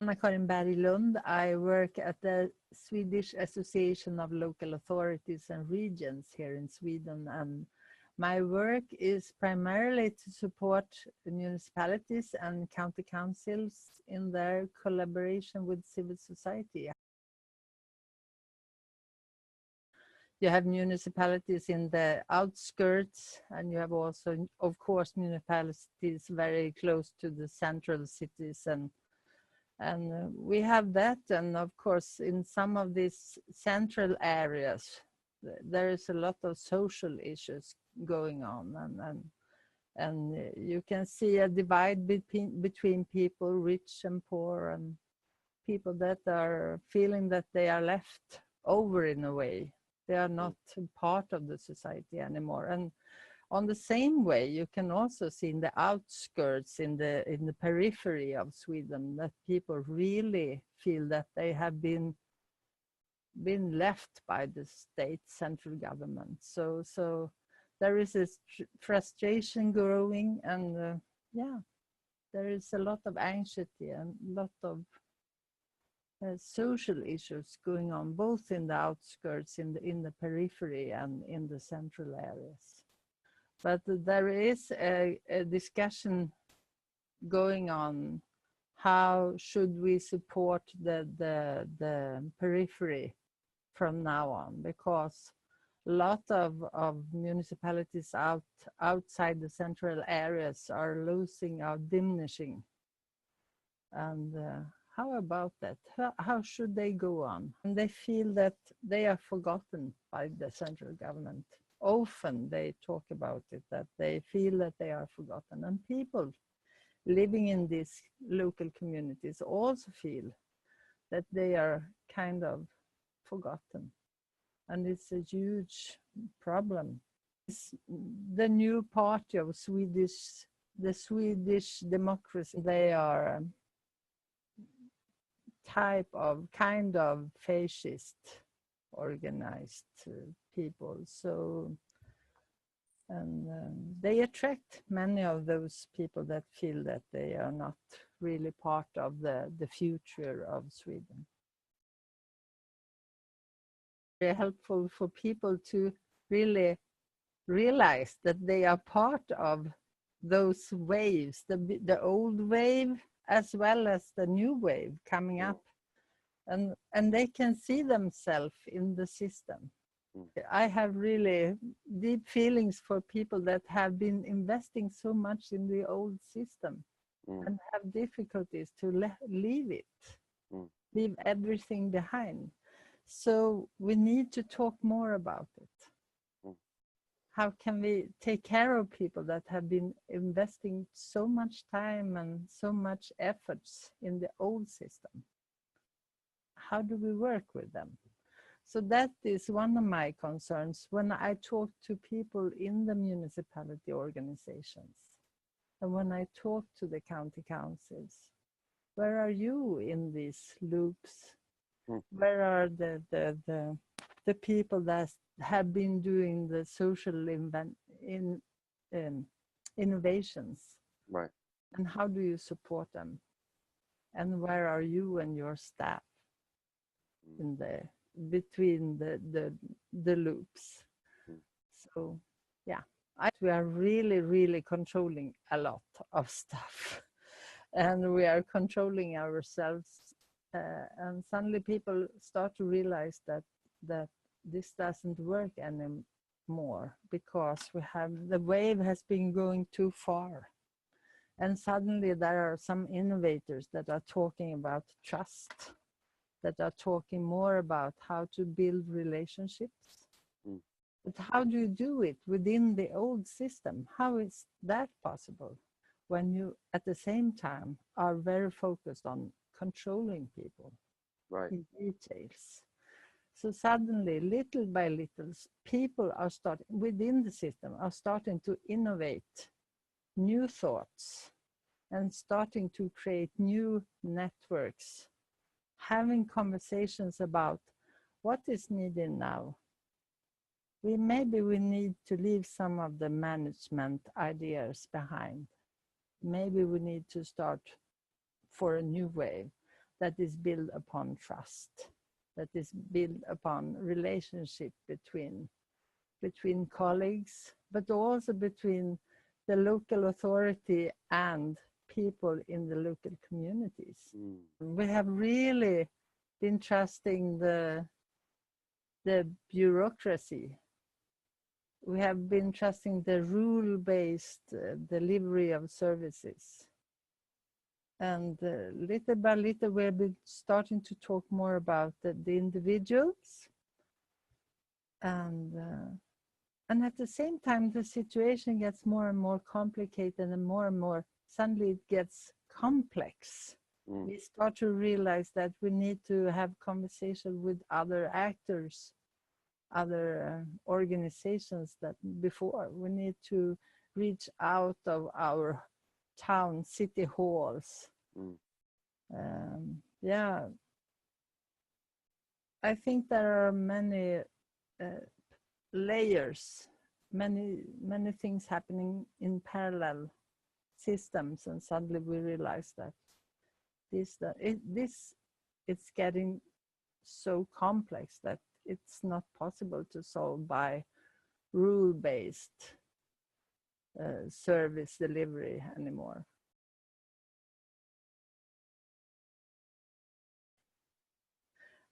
I'm Karin Berglund. I work at the Swedish Association of Local Authorities and Regions here in Sweden, and my work is primarily to support municipalities and county councils in their collaboration with civil society. You have municipalities in the outskirts, and you have also, of course, municipalities very close to the central cities, and we have that. And of course, in some of these central areas, there is a lot of social issues going on, and you can see a divide between people, rich and poor, and people that are feeling that they are left over in a way. They are not part of the society anymore. And on the same way, you can also see in the outskirts, in the periphery of Sweden, that people really feel that they have been left by the state central government. So there is this frustration growing, and yeah, there is a lot of anxiety and a lot of social issues going on, both in the outskirts, in the periphery, and in the central areas. But there is a discussion going on. How should we support the periphery from now on? Because a lot of municipalities outside the central areas are losing or diminishing. And how about that? How should they go on? And they feel that they are forgotten by the central government. Often they talk about it, that they feel that they are forgotten. And people living in these local communities also feel that they are kind of forgotten. And it's a huge problem. It's the new party of the Swedish democracy. They are kind of fascist organized people. So, and they attract many of those people that feel that they are not really part of the future of Sweden. Very helpful for people to really realize that they are part of those waves, the old wave as well as the new wave coming up, and they can see themselves in the system. I have really deep feelings for people that have been investing so much in the old system and have difficulties to leave it, leave everything behind. So we need to talk more about it. How can we take care of people that have been investing so much time and so much efforts in the old system? How do we work with them? So that is one of my concerns when I talk to people in the municipality organizations and when I talk to the county councils. Where are you in these loops? Where are the people that have been doing the social innovations? Right. And how do you support them? And where are you and your staff in between the loops? So yeah, we are really controlling a lot of stuff, and we are controlling ourselves, and suddenly people start to realize that this doesn't work anymore, because the wave has been going too far. And suddenly there are some innovators that are talking about trust, that are talking more about how to build relationships. But how do you do it within the old system? How is that possible when you at the same time are very focused on controlling people in details? So suddenly, little by little, people are within the system are starting to innovate new thoughts and starting to create new networks, having conversations about what is needed now. Maybe we need to leave some of the management ideas behind. Maybe we need to start for a new wave. that is built upon trust, that is built upon relationship between colleagues, but also between the local authority and people in the local communities. We have really been trusting the bureaucracy. We have been trusting the rule-based delivery of services. And little by little, we've been starting to talk more about the individuals. And at the same time, the situation gets more and more complicated and more, suddenly it gets complex. We start to realize that we need to have conversation with other actors, other organizations that before. We need to reach out of our town, city halls. Yeah, I think there are many layers, many things happening in parallel systems, and suddenly we realize that it's getting so complex that it's not possible to solve by rule-based service delivery anymore.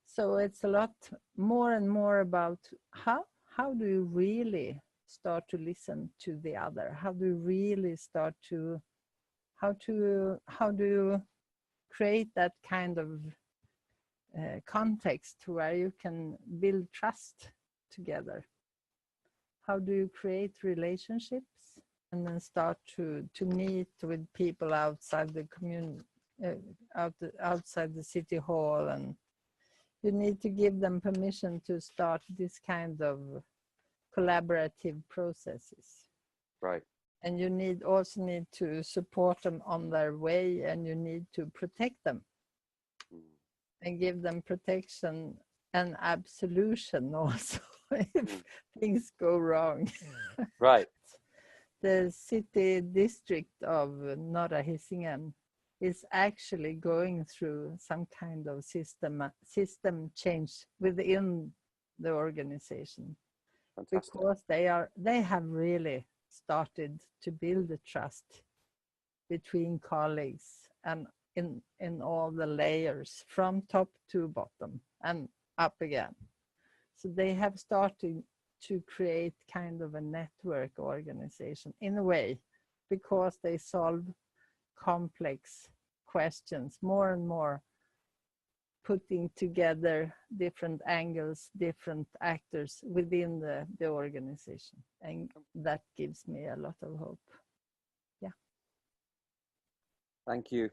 So it's a lot more and more about how do you really start to listen to the other? How do you really start to, how do you create that kind of context where you can build trust together? How do you create relationships and then start to meet with people outside the community, outside the city hall, and you need to give them permission to start this kind of collaborative processes. Right. And you also need to support them on their way, and you need to protect them and give them protection and absolution also if things go wrong. Right. The city district of Norra Hisingen is actually going through some kind of system change within the organization. Fantastic. Because they have really started to build the trust between colleagues and in all the layers from top to bottom and up again. So they have started to create kind of a network organization in a way, because they solve complex questions more and more, putting together different angles, different actors within the organization. And that gives me a lot of hope. Yeah. Thank you